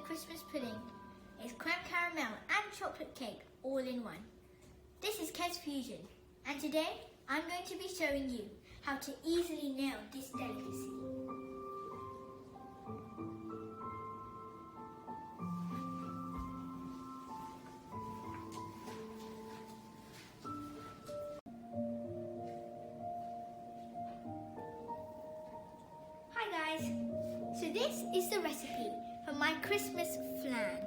Christmas pudding. It's creme caramel and chocolate cake all in one. This is Kes Fusion, and today I'm going to be showing you how to easily nail this delicacy. Hi guys, so this is the recipe for my Christmas flan.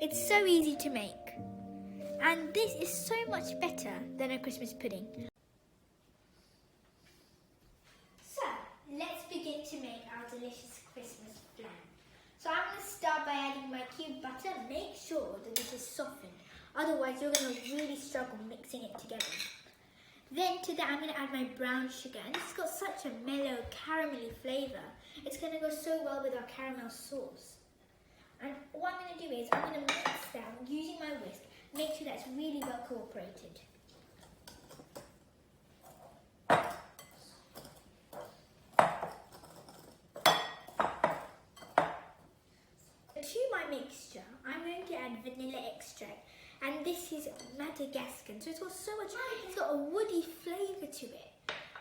It's so easy to make, and this is so much better than a Christmas pudding. So let's begin to make our delicious Christmas flan. So I'm going to start by adding my cube butter. Make sure that this is softened, otherwise you're going to really struggle mixing it together. Then to that I'm going to add my brown sugar, and it's got such a mellow caramelly flavour. It's going to go so well with our caramel sauce. And what I'm going to do is I'm going to mix that using my whisk, make sure that's really well cooperated. To my mixture, I'm going to add vanilla extract. And this is Madagascan, so it's got a woody flavour to it,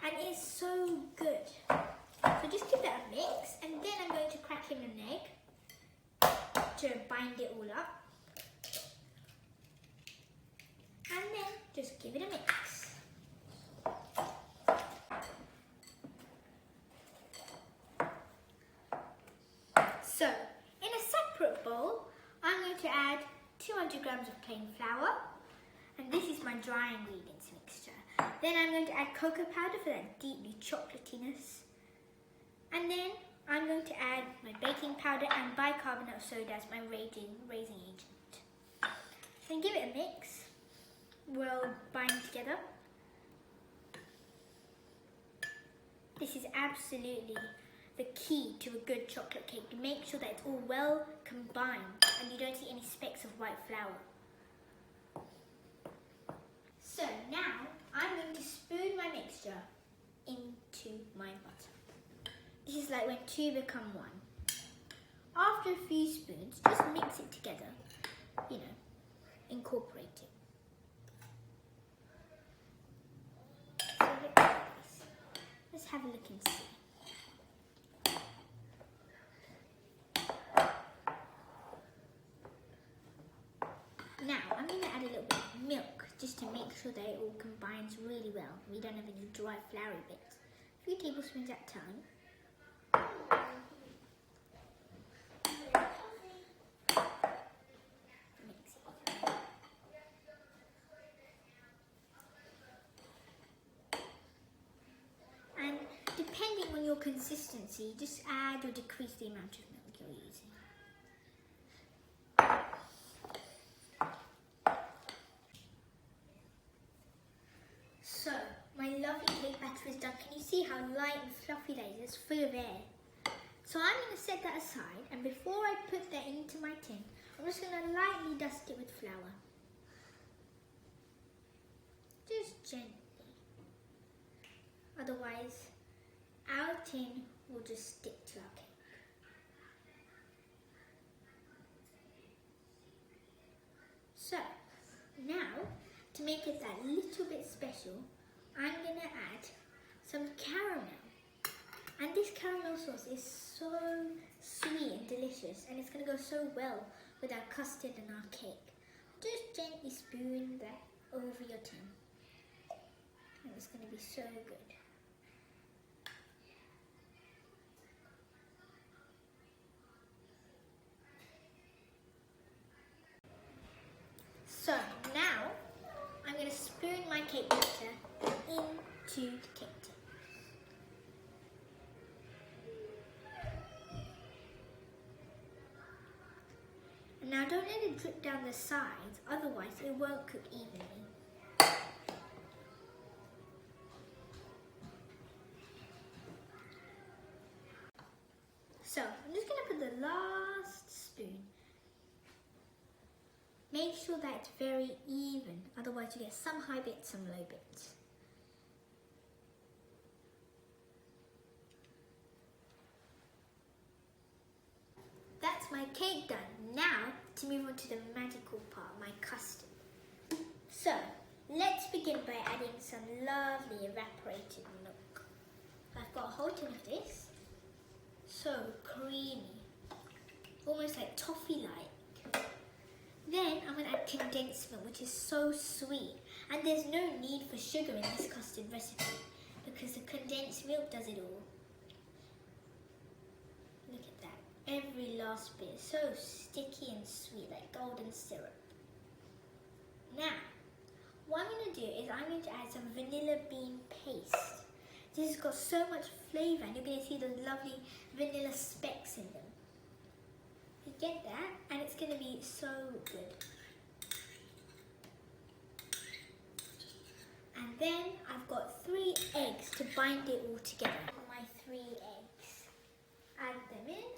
and it's so good. So just give that a mix, and then I'm going to crack in an egg to bind it all up, and then just give it a mix. So in a separate bowl, I'm going to add 200 grams of plain flour, and this is my dry ingredients mixture. Then I'm going to add cocoa powder for that deeply chocolatiness, and then I'm going to add my baking powder and bicarbonate of soda as my raising agent. Then give it a mix. We'll bind together. This is absolutely the key to a good chocolate cake. To make sure that it's all well combined and you don't see any specks of white flour. So now I'm going to spoon my mixture into my butter. This is like when two become one. After a few spoons, just mix it together, incorporate it. So let's have a look and see. Now, I'm going to add a little bit of milk just to make sure that it all combines really well. We don't have any dry floury bits. A few tablespoons at a time. Mix it. And depending on your consistency, just add or decrease the amount of milk you're using. So, my lovely cake batter is done. Can you see how light and fluffy that is? It's full of air. So I'm going to set that aside, and before I put that into my tin, I'm just going to lightly dust it with flour. Just gently. Otherwise, our tin will just stick to our cake. So, now, to make it that little bit special, I'm going to add some caramel. And this caramel sauce is so sweet and delicious, and it's going to go so well with our custard and our cake. Just gently spoon that over your tin. And it's going to be so good. So now, I'm going to spoon my cake batter into the cake tin. And now don't let it drip down the sides, otherwise it won't cook evenly. So I'm just going to put the last spoon. Make sure that it's very even, otherwise you get some high bits, some low bits. That's my cake done. to move on to the magical part, my custard. So, let's begin by adding some lovely evaporated milk. I've got a whole tin of this. So creamy, almost like toffee-like. Then I'm going to add condensed milk, which is so sweet. And there's no need for sugar in this custard recipe because the condensed milk does it all. Look at that, every last bit is so sticky and sweet, like golden syrup. Now, what I'm going to do is I'm going to add some vanilla bean paste. This has got so much flavour and you're going to see those lovely vanilla specks in them. You get that and it's going to be so good. And then I've got 3 eggs to bind it all together. My 3 eggs. Add them in.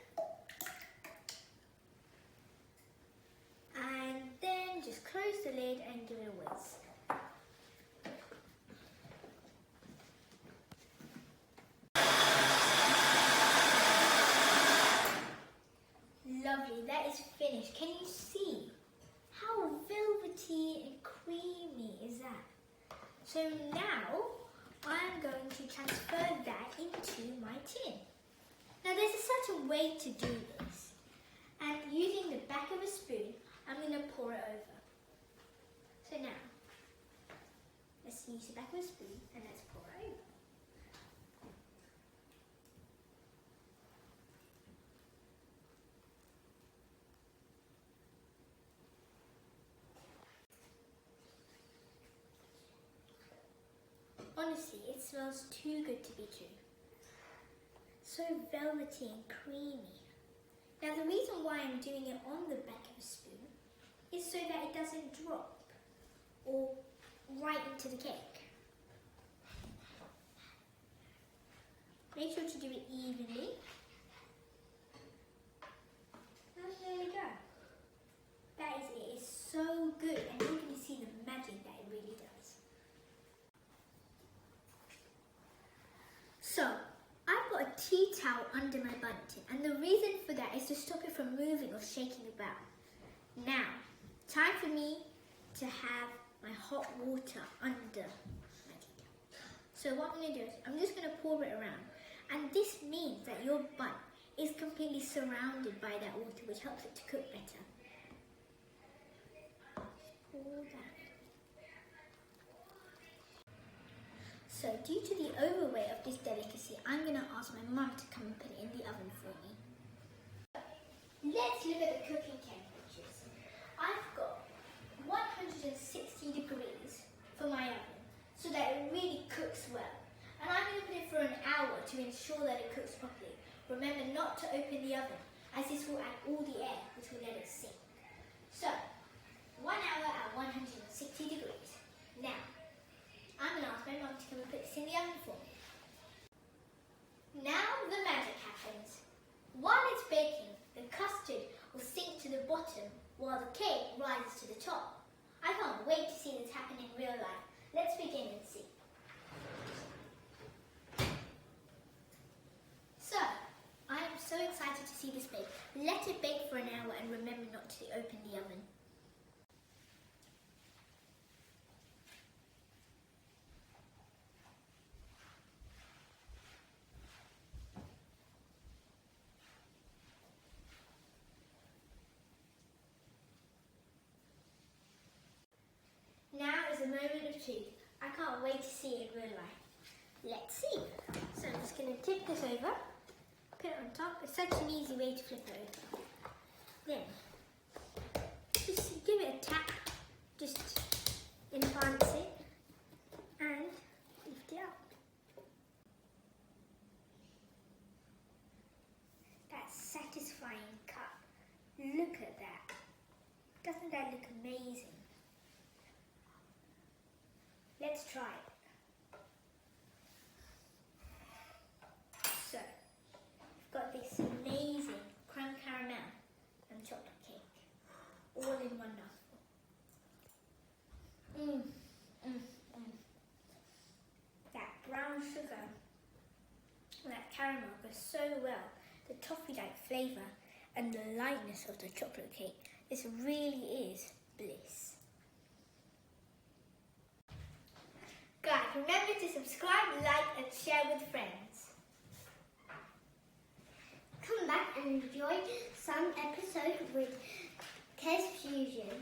And then just close the lid and give it a whisk. Lovely, that is finished. Can you see how velvety and creamy is that? So now I'm going to transfer that into my tin. Now there's a certain way to do this, and using the back of a spoon I'm going to pour it over. So now let's use the back of a spoon and let's pour it over. Honestly, it smells too good to be true. So velvety and creamy. Now the reason why I'm doing it on the back of a spoon is so that it doesn't drop or right into the cake. Make sure to do it evenly. And there we go. That is it. It's so good and you're going to see the magic that it really does. So, I've got a tea towel under my bun tin, and the reason for that is to stop it from moving or shaking about. Now, time for me to have my hot water under my tea towel. So what I'm going to do is, I'm just going to pour it around, and this means that your bun is completely surrounded by that water, which helps it to cook better. Just pour that. So due to the overweight of this delicacy, I'm going to ask my mum to come and put it in the oven for me. Let's look at the cooking temperatures. I've got 160 degrees for my oven so that it really cooks well. And I'm going to put it for an hour to ensure that it cooks properly. Remember not to open the oven as this will add all the air which will let it sink. So, 1 hour at 160 degrees. Now, I'm going to ask my mum to come and put this in the oven for me. Now the magic happens. While it's baking, the custard will sink to the bottom while the cake rises to the top. I can't wait to see this happen in real life. Let's begin and see. So, I am so excited to see this bake. Let it bake for an hour and remember not to open the oven. Now is the moment of truth. I can't wait to see it in real life. Let's see. So I'm just going to tip this over, put it on top. It's such an easy way to flip it over. Then, just give it a tap, just enhance it, and lift it up. That satisfying cut. Look at that. Doesn't that look amazing? Let's try it. So, we've got this amazing creme caramel and chocolate cake all in one mouthful. That brown sugar and that caramel goes so well. The toffee-like flavour and the lightness of the chocolate cake This really is bliss. Guys, remember to subscribe, like and share with friends. Come back and enjoy some episode with Kes Fusion.